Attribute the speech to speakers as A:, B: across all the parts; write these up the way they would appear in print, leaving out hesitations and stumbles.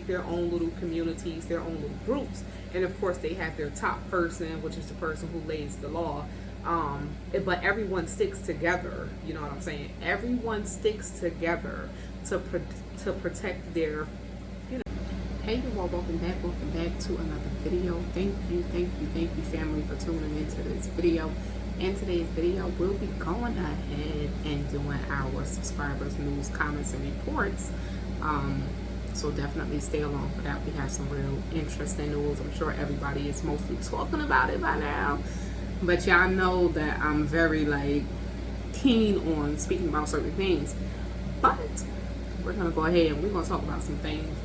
A: their own little communities, their own little groups, and of course they have their top person, which is the person who lays the law. But everyone sticks together. You know what I'm saying? Everyone sticks together to protect their. Hey you all, welcome back to another video. Thank you family for tuning into this video. In today's video, we'll be going ahead and doing our subscribers news, comments, and reports. So definitely stay along for that. We have some real interesting news. I'm sure everybody is mostly talking about it by now, but y'all know that I'm very keen on speaking about certain things. But we're gonna go ahead and we're gonna talk about some things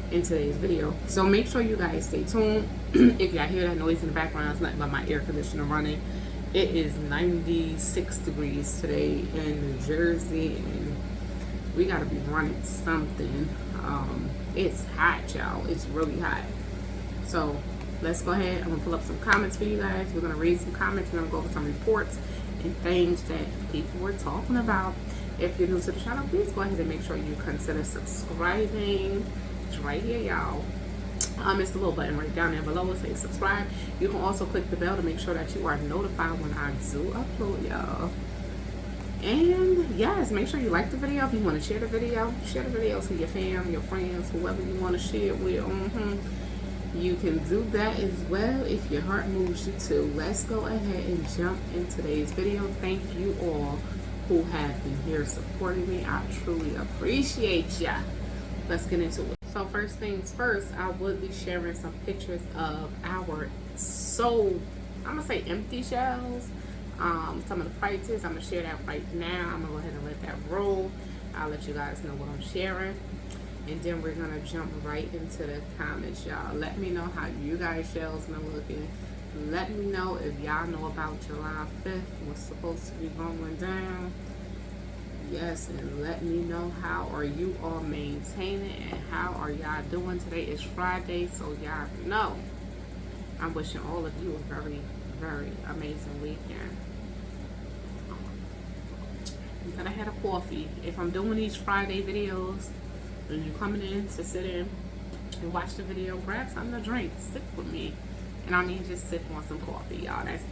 A: in today's video, so make sure you guys stay tuned. If y'all hear that noise in the background, it's nothing but my air conditioner running. It is 96 degrees today in New Jersey, and we gotta be running something. It's hot, y'all. It's really hot. So let's go ahead. I'm gonna pull up some comments for you guys. We're gonna read some comments. We're gonna go over some reports and things that people were talking about. If you're new to the channel, please go ahead and make sure you consider subscribing. Right here, y'all. It's the little button right down there below. It says subscribe. You can also click the bell to make sure that you are notified when I do upload, y'all. And yes, make sure you like the video. If you want to share the video to your fam, your friends, whoever you want to share with. You can do that as well if your heart moves you to. Let's go ahead and jump in today's video. Thank you all who have been here supporting me. I truly appreciate ya. Let's get into it. So first things first, I would be sharing some pictures of our I'm gonna say empty shells. Some of the prices, I'm gonna share that right now. I'm gonna go ahead and let that roll. I'll let you guys know what I'm sharing, and then we're gonna jump right into the comments, y'all. Let me know how you guys shells been looking. Let me know if y'all know about July 5th, what's supposed to be going down. Yes, and let me know how are you all maintaining and how are y'all doing. Today is Friday, so y'all know I'm wishing all of you a very, very amazing weekend. I'm gonna have a coffee. If I'm doing these Friday videos and you're coming in to sit in and watch the video, grab something to drink, sip with me. And I mean just sip on some coffee, y'all. That's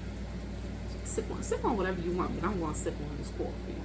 A: sip on whatever you want, but I'm gonna sip on this coffee.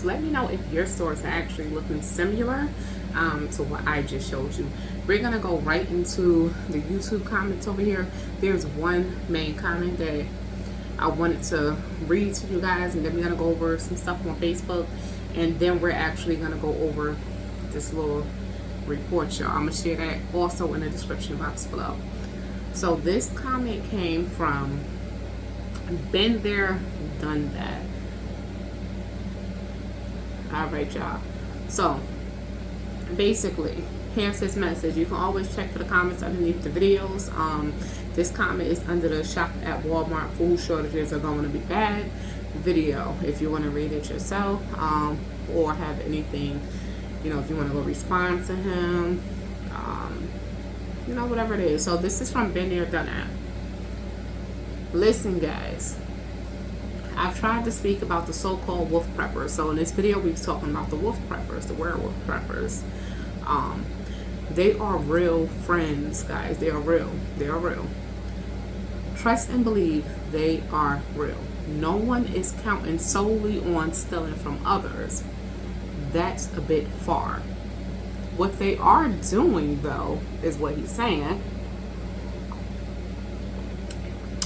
A: Let me know if your stores are actually looking similar to what I just showed you. We're gonna go right into the YouTube comments over here. There's one main comment that I wanted to read to you guys, and then we're gonna go over some stuff on Facebook, and then we're actually gonna go over this little report, y'all. I'm gonna share that also in the description box below. So this comment came from Been There, Done That. All right, y'all. So basically, here's his message. You can always check for the comments underneath the videos. This comment is under the shop at Walmart, food shortages are going to be bad video. If you want to read it yourself, or have anything, if you want to go respond to him, whatever it is. So this is from Been There, Done That. Listen, guys. I've tried to speak about the so-called wolf preppers. So in this video, we was talking about the wolf preppers, the werewolf preppers. They are real friends, guys. They are real. They are real. Trust and believe they are real. No one is counting solely on stealing from others. That's a bit far. What they are doing, though, is what he's saying,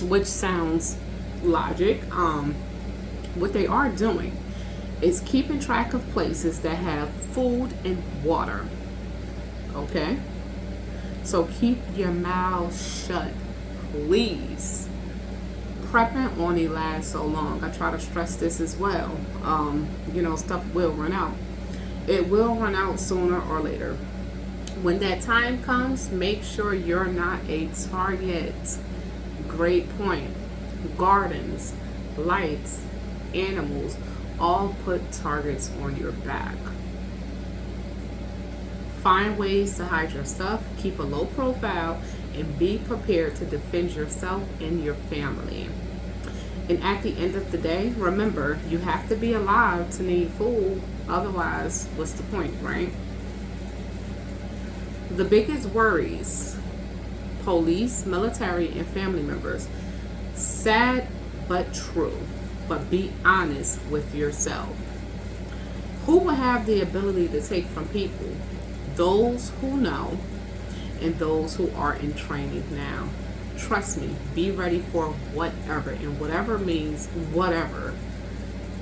A: which sounds logic. What they are doing is keeping track of places that have food and water. Okay? So keep your mouth shut, please. Prepping only lasts so long. I try to stress this as well. Stuff will run out. It will run out sooner or later. When that time comes, make sure you're not a target. Great point. Gardens, lights, animals all put targets on your back. Find ways to hide your stuff, keep a low profile, and be prepared to defend yourself and your family. And at the end of the day, remember, you have to be alive to need food. Otherwise, what's the point, right? The biggest worries: police, military, and family members. Sad but true. But be honest with yourself. Who will have the ability to take from people? Those who know and those who are in training now. Trust me, be ready for whatever, and whatever means whatever.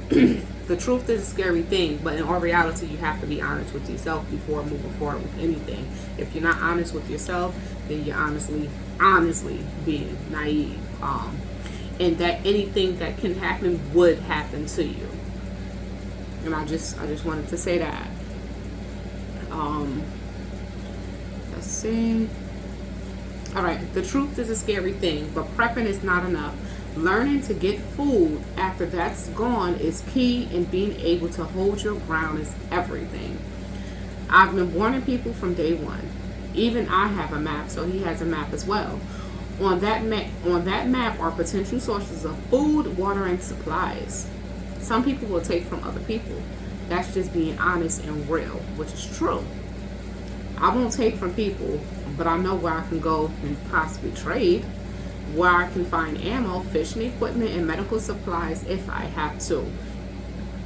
A: The truth is a scary thing, but in all reality, you have to be honest with yourself before moving forward with anything. If you're not honest with yourself, then you're honestly being naive. And that anything that can happen would happen to you. And I just wanted to say that. Let's see. All right, the truth is a scary thing, but prepping is not enough. Learning to get food after that's gone is key, and being able to hold your ground is everything. I've been warning people from day one. Even I have a map, so he has a map as well. On that map are potential sources of food, water, and supplies. Some people will take from other people. That's just being honest and real, which is true. I won't take from people, but I know where I can go and possibly trade, where I can find ammo, fishing equipment, and medical supplies if I have to.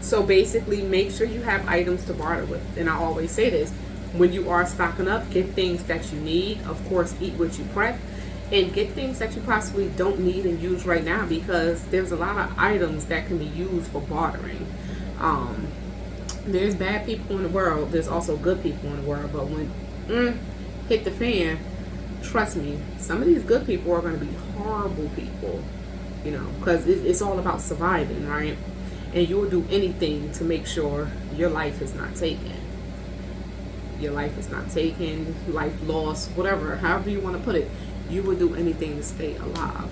A: So basically, make sure you have items to barter with. And I always say this: when you are stocking up, get things that you need. Of course, eat what you prep, and get things that you possibly don't need and use right now, because there's a lot of items that can be used for bartering. There's bad people in the world. There's also good people in the world. But when hit the fan, trust me, some of these good people are going to be horrible people, because it's all about surviving, right? And you will do anything to make sure your life is not taken. Your life is not taken, life lost, whatever, however you want to put it. You would do anything to stay alive.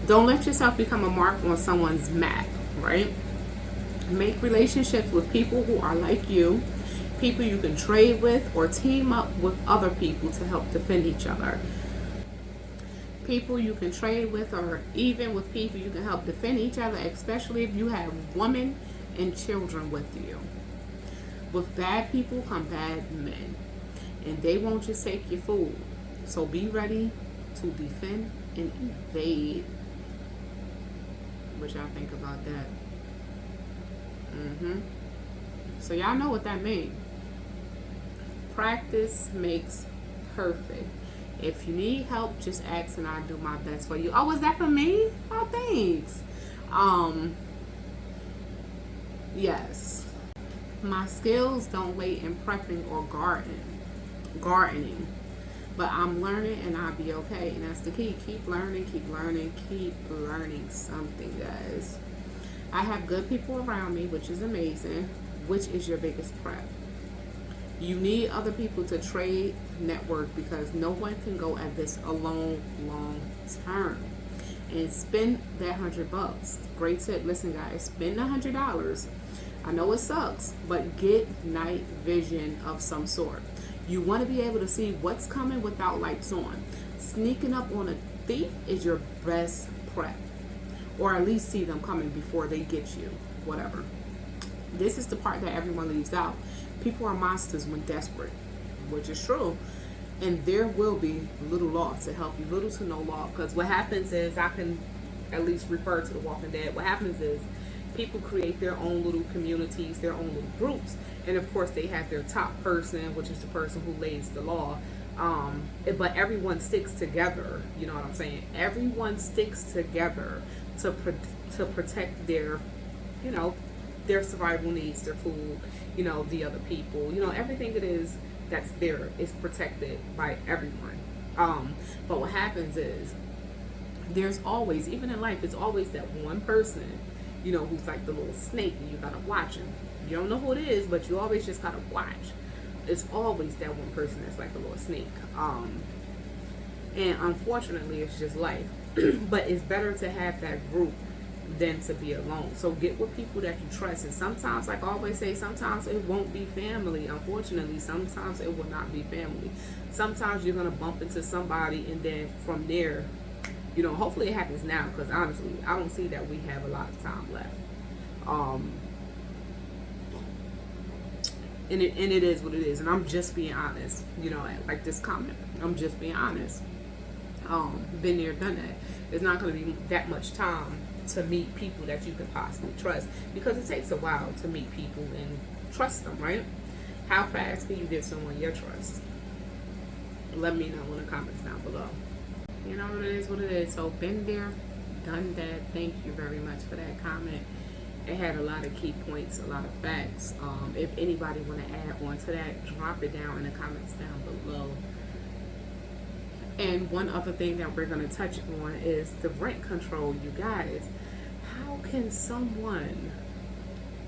A: Don't let yourself become a mark on someone's map, right? Make relationships with people who are like you, people you can trade with, or team up with other people to help defend each other. People you can trade with, or even with people you can help defend each other, especially if you have women and children with you. With bad people come bad men, and they won't just take your food. So be ready to defend and invade. What y'all think about that? So y'all know what that means. Practice makes perfect. If you need help, just ask and I'll do my best for you. Oh, was that for me? Oh, thanks. Yes. My skills don't wait in prepping or gardening. But I'm learning and I'll be okay. And that's the key. Keep learning something, guys. I have good people around me, which is amazing. Which is your biggest prep? You need other people to trade, network, because no one can go at this alone long term. And spend that $100. Great tip. Listen, guys, spend $100. I know it sucks, but get night vision of some sort. You want to be able to see what's coming without lights on. Sneaking up on a thief is your best prep. Or at least see them coming before they get you. Whatever. This is the part that everyone leaves out. People are monsters when desperate, which is true. And there will be little law to help you, little to no law. Because what happens is, I can at least refer to The Walking Dead. What happens is, people create their own little communities, their own little groups. And of course, they have their top person, which is the person who lays the law. But everyone sticks together. You know what I'm saying? Everyone sticks together to protect their, their survival needs, their food, the other people, everything it is that's there is protected by everyone. But what happens is, there's always, even in life, it's always that one person you know, who's like the little snake, and you gotta watch him. You don't know who it is, but you always just gotta watch. It's always that one person that's like a little snake. And unfortunately, it's just life. But it's better to have that group than to be alone. So get with people that you trust. And sometimes, like I always say, sometimes it won't be family. Unfortunately, sometimes it will not be family. Sometimes you're gonna bump into somebody, and then from there, you know, hopefully it happens now, because honestly, I don't see that we have a lot of time left. And it is what it is. And I'm just being honest, you know, like this comment. I'm just being honest. Been there, done that. It's not going to be that much time to meet people that you could possibly trust, because it takes a while to meet people and trust them, right? How fast can you give someone your trust? Let me know in the comments down below. You know, it is what it is. So been there, done that. Thank you very much for that comment. It had a lot of key points, a lot of facts. If anybody want to add on to that, drop it down in the comments down below. And one other thing that we're going to touch on is the rent control, you guys. How can someone,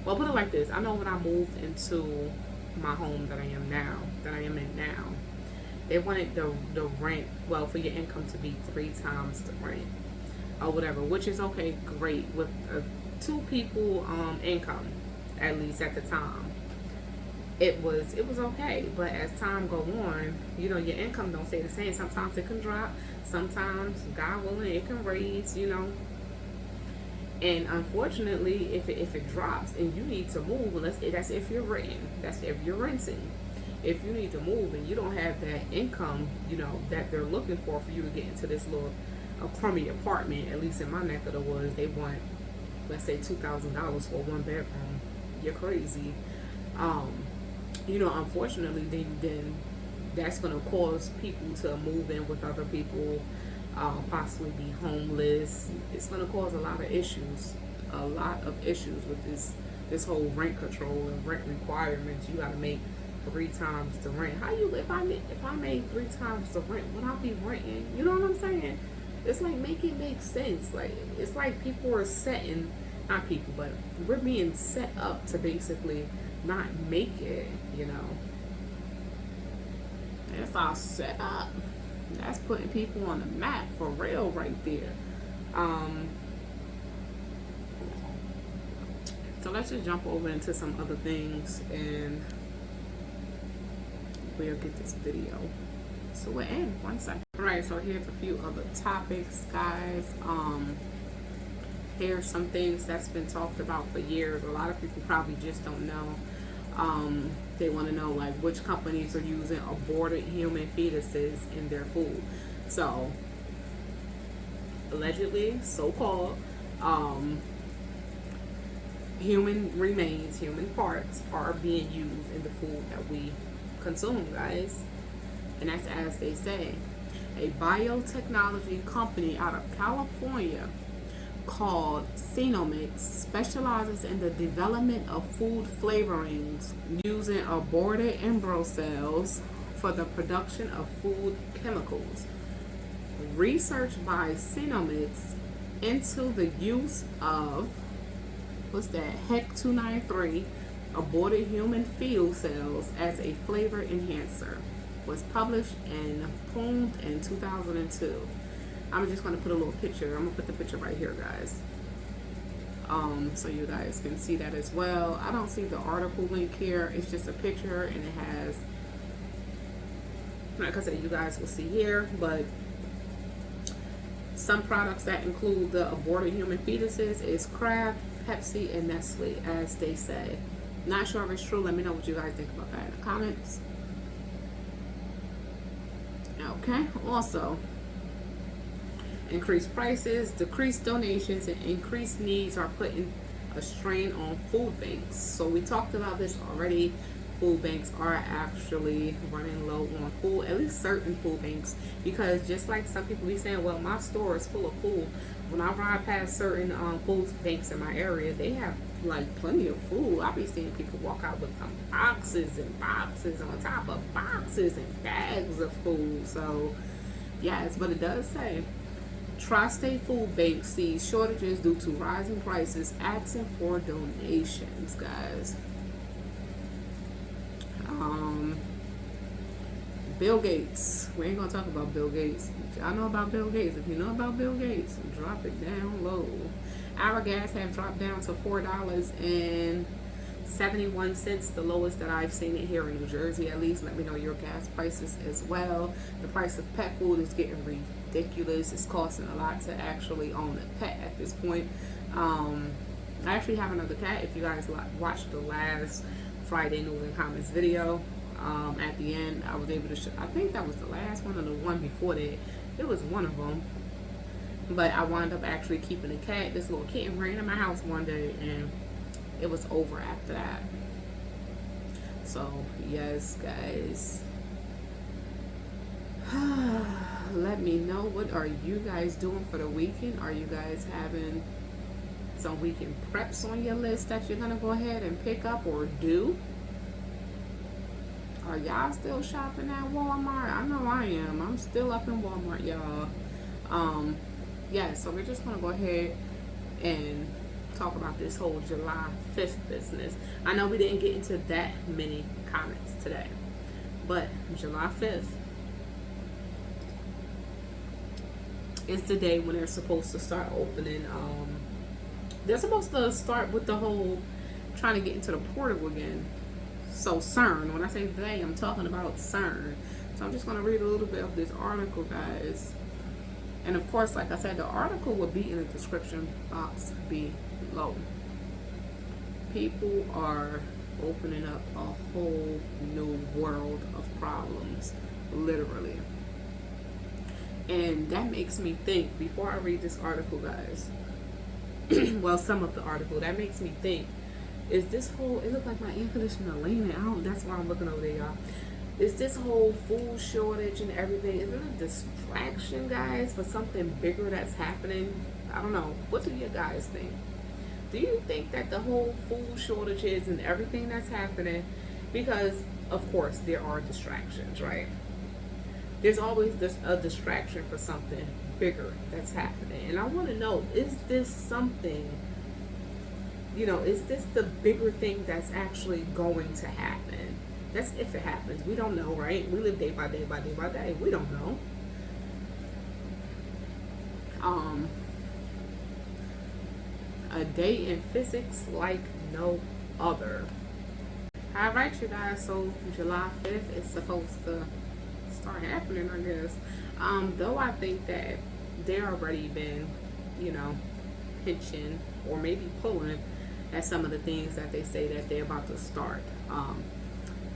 A: well, put it like this. I know when I moved into my home that I am in now, they wanted the rent, well, for your income to be 3 times the rent or whatever, which is okay, great, with 2 people income, at least at the time. It was okay, but as time go on, you know, your income don't stay the same. Sometimes it can drop, sometimes, God willing, it can raise, you know. And unfortunately, if it drops and you need to move, that's if you're renting, that's if you're renting. If you need to move and you don't have that income, you know, that they're looking for you to get into this little crummy apartment, at least in my neck of the woods, they want, let's say, $2,000 for 1 bedroom. You're crazy. You know, unfortunately, then that's going to cause people to move in with other people, possibly be homeless. It's going to cause a lot of issues with this whole rent control and rent requirements. You got to make 3 times the rent. How you, if I made 3 times the rent, would I be renting? You know what I'm saying? It's like, make it make sense. Like, it's like people are setting, not people, but we're being set up to basically not make it, you know. That's all set up. That's putting people on the map for real right there. So let's just jump over into some other things and we'll get this video. So we'll end 1 second. Alright, so here's a few other topics, guys. Here's some things that's been talked about for years. A lot of people probably just don't know. They want to know, like, which companies are using aborted human fetuses in their food. So allegedly, so-called human remains, human parts are being used in the food that we consume, guys. And that's as they say. A biotechnology company out of California called Xenomix specializes in the development of food flavorings using aborted embryo cells for the production of food chemicals. Research by Xenomix into the use of, what's that, HEC-293, aborted human fetal cells as a flavor enhancer, was published and pruned in 2002. I'm just going to put a little picture. I'm going to put the picture right here, guys. So you guys can see that as well. I don't see the article link here. It's just a picture, and it has, like I said, you guys will see here, but some products that include the aborted human fetuses is Kraft, Pepsi, and Nestle, as they say. Not sure if it's true. Let me know what you guys think about that in the comments. Okay, also, increased prices, decreased donations, and increased needs are putting a strain on food banks. So we talked about this already. Food banks are actually running low on food, at least certain food banks, because just like some people be saying, well, my store is full of food. When I ride past certain food banks in my area, they have like plenty of food. I be seeing people walk out with boxes and boxes on top of boxes and bags of food. So yes, but it does say Tri-State Food Bank sees shortages due to rising prices, asking for donations, guys. Bill Gates. We ain't gonna talk about Bill Gates. Y'all know about Bill Gates. If you know about Bill Gates, drop it down low. Our gas have dropped down to $4.71, the lowest that I've seen it here in New Jersey, at least. Let me know your gas prices as well. The price of pet food is getting ridiculous. It's costing a lot to actually own a pet at this point. I actually have another cat. If you guys watched the last Friday News and Comments video, at the end I was able to show, I think that was the last one or the one before that. It was one of them. But I wound up actually keeping a cat. This little kitten ran in my house one day and it was over after that. So yes, guys. Let me know, what are you guys doing for the weekend? Are you guys having some weekend preps on your list that you're gonna go ahead and pick up or do? Are y'all still shopping at Walmart? I know I am. I'm still up in Walmart, y'all. Yeah, so we're just gonna go ahead and talk about this whole July 5th business. I know we didn't get into that many comments today, but July 5th is the day when they're supposed to start opening. They're supposed to start with the whole trying to get into the portal again. So CERN, when I say they, I'm talking about CERN. So I'm just going to read a little bit of this article, guys. And of course, like I said, the article will be in the description box below. People are opening up a whole new world of problems, literally. And that makes me think, before I read this article, guys, well, some of the article, that makes me think, is this whole, it looked like my air conditioner leaning, that's why I'm looking over there, y'all. Is this whole food shortage and everything, is it a distraction, guys, for something bigger that's happening? I don't know. What do you guys think? Do you think that the whole food shortages and everything that's happening, because of course there are distractions, right? There's always a distraction for something bigger that's happening. And I want to know, is this something, you know, is this the bigger thing that's actually going to happen? That's if it happens. We don't know, right? We live day by day by day by day. We don't know. A day in physics like no other. All right, you guys. So July 5th is supposed to start happening, I guess. Though I think that they're already been, you know, pinching or maybe pulling at some of the things that they say that they're about to start.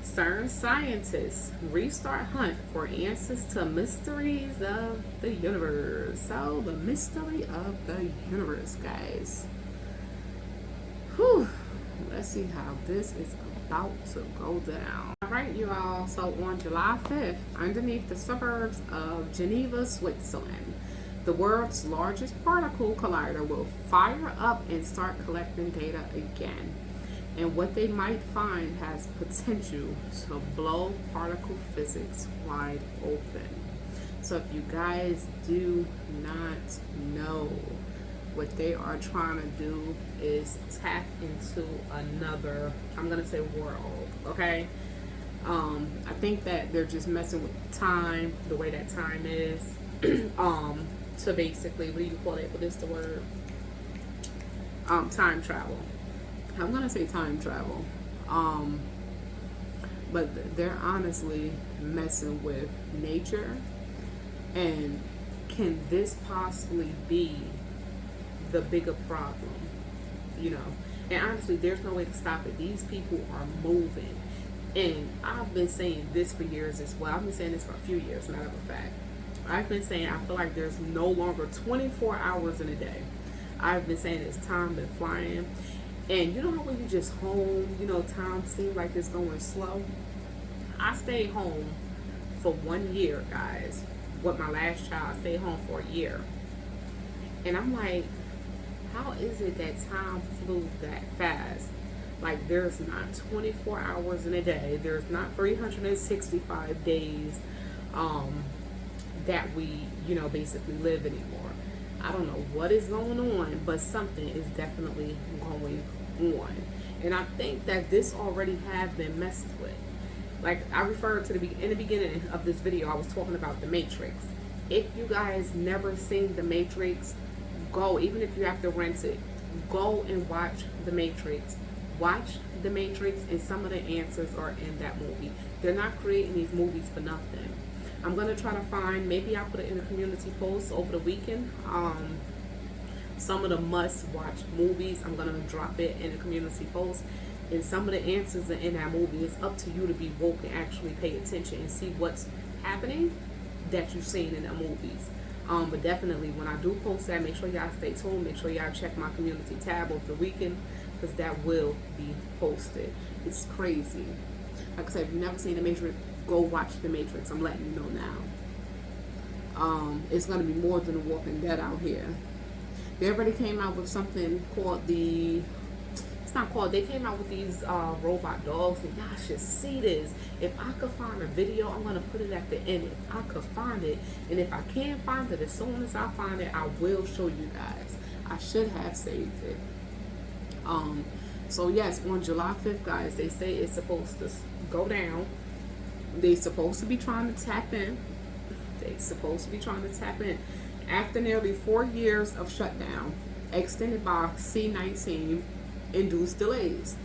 A: CERN scientists restart hunt for answers to mysteries of the universe. So the mystery of the universe, guys. Whew. Let's see how this is about to go down. All right, you all. So on July 5th, underneath the suburbs of Geneva, Switzerland, the world's largest particle collider will fire up and start collecting data again. And what they might find has potential to blow particle physics wide open. So if you guys do not know, what they are trying to do is tap into another, I'm gonna say, world, okay? I think that they're just messing with time, the way that time is, to basically, what do you call it? What is the word? Time travel. I'm gonna say time travel. But they're honestly messing with nature. And can this possibly be the bigger problem? You know, and honestly, there's no way to stop it. These people are moving. And I've been saying this for years as well. I've been saying this for a few years, matter of fact. I've been saying I feel like there's no longer 24 hours in a day. I've been saying it's time been flying. And you know how when you just home, you know, time seems like it's going slow? I stayed home for 1 year, guys. With my last child, I stayed home for a year. And I'm like, how is it that time flew that fast? Like, there's not 24 hours in a day. There's not 365 days that we, you know, basically live anymore. I don't know what is going on, but something is definitely going on. And I think that this already have been messed with. Like I referred to in the beginning of this video, I was talking about the Matrix. If you guys never seen the Matrix, go, even if you have to rent it, go and watch the Matrix. Watch the Matrix, and some of the answers are in that movie. They're not creating these movies for nothing. I'm gonna try to find, maybe I'll put it in a community post over the weekend. Some of the must-watch movies, I'm gonna drop it in a community post. And some of the answers are in that movie. It's up to you to be woke and actually pay attention and see what's happening that you've seen in the movies. But definitely, when I do post that, make sure y'all stay tuned. Make sure y'all check my community tab over the weekend, because that will be posted. It's crazy. Like I said, if you've never seen The Matrix, go watch The Matrix. I'm letting you know now. It's going to be more than The Walking Dead out here. They already came out with something called they came out with these robot dogs, and y'all should see this. If I could find a video, I'm going to put it at the end. If I could find it, and if I can't find it, as soon as I find it, I will show you guys. I should have saved it. So yes, on July 5th, guys, they say it's supposed to go down. They're supposed to be trying to tap in. After nearly 4 years of shutdown, extended by C-19 induced delays.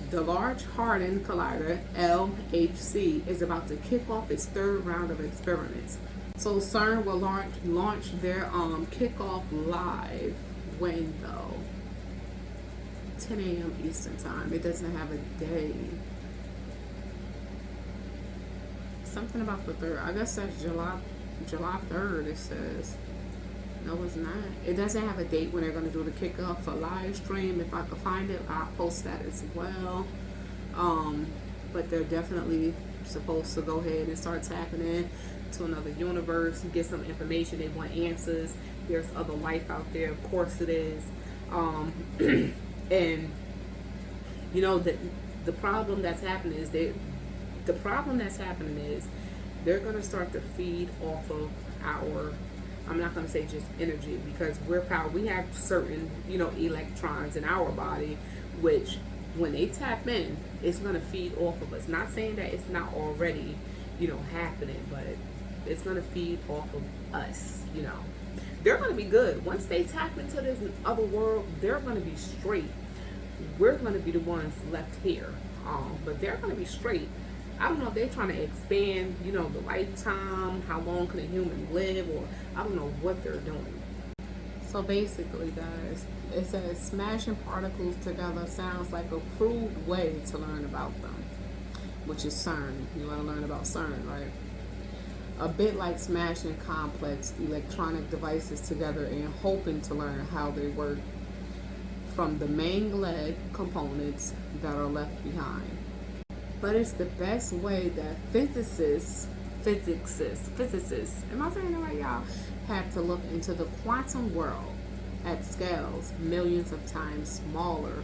A: The Large Hadron Collider, LHC, is about to kick off its third round of experiments. So CERN will launch their kickoff live when though? 10 a.m. Eastern time. It doesn't have a day. Something about the 3rd. I guess that's July 3rd, it says. No, it's not. It doesn't have a date when they're going to do the kickoff for live stream. If I could find it, I'll post that as well. But they're definitely supposed to go ahead and start tapping in to another universe, get some information. They want answers. There's other life out there. Of course it is. And you know the problem that's happening is they're going to start to feed off of our, I'm not going to say just energy, because we're power. We have certain, electrons in our body, which when they tap in, it's going to feed off of us. Not saying that it's not already, happening, but it's going to feed off of us, They're going to be good. Once they tap into this other world, they're going to be straight. We're going to be the ones left here. But they're going to be straight. I don't know if they're trying to expand, the lifetime, how long can a human live, or I don't know what they're doing. So basically, guys, it says smashing particles together sounds like a crude way to learn about them, which is CERN. You want to learn about CERN, right? A bit like smashing complex electronic devices together and hoping to learn how they work from the main lead components that are left behind. But it's the best way that physicists, am I saying that right, y'all? Have to look into the quantum world at scales millions of times smaller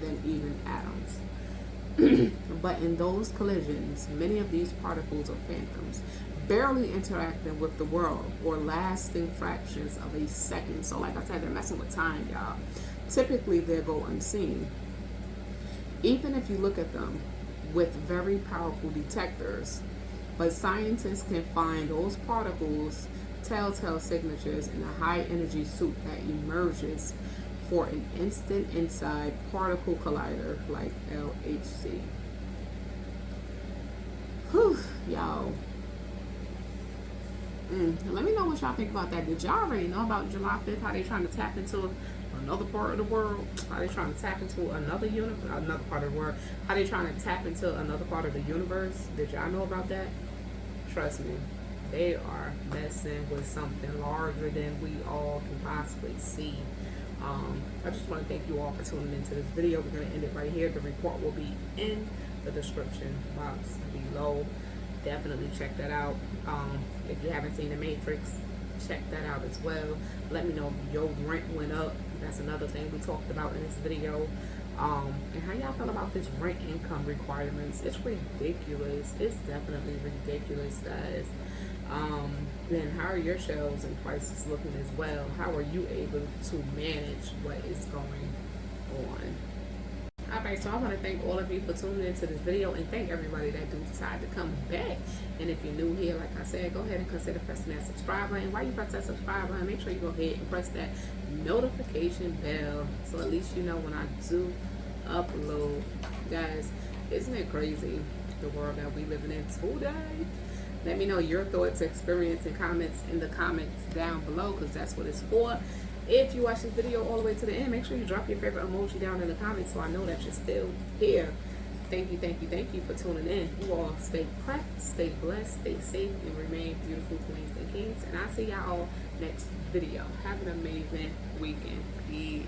A: than even atoms. But in those collisions, many of these particles are phantoms, barely interacting with the world or lasting fractions of a second. So like I said, they're messing with time, y'all. Typically, they go unseen. Even if you look at them with very powerful detectors, but scientists can find those particles, telltale signatures in a high energy soup that emerges for an instant inside particle collider like LHC. Whew, y'all. Let me know what y'all think about that. Did y'all already know about July 5th, how they trying to tap into another part of the world? How they trying to tap into another part of the world? How they trying to tap into another part of the universe? Did y'all know about that? Trust me, they are messing with something larger than we all can possibly see. I just want to thank you all for tuning into this video. We're going to end it right here. The report will be in the description box below. Definitely check that out. If you haven't seen The Matrix, check that out as well. Let me know if your rent went up. That's another thing we talked about in this video. And how y'all feel about this rent income requirements. It's ridiculous. It's definitely ridiculous, guys. Then how are your shelves and prices looking as well? How are you able to manage what is going on? Alright, so I want to thank all of you for tuning into this video, and thank everybody that do decide to come back. And if you're new here, like I said, go ahead and consider pressing that subscribe button. While you press that subscribe button, make sure you go ahead and press that notification bell, so at least you know when I do upload. Guys, isn't it crazy, the world that we living in today? Let me know your thoughts, experience, and comments in the comments down below, because that's what it's for. If you watch this video all the way to the end, make sure you drop your favorite emoji down in the comments so I know that you're still here. Thank you, thank you, thank you for tuning in. You all stay prepped, stay blessed, stay safe, and remain beautiful queens and kings. And I'll see y'all next video. Have an amazing weekend. Peace.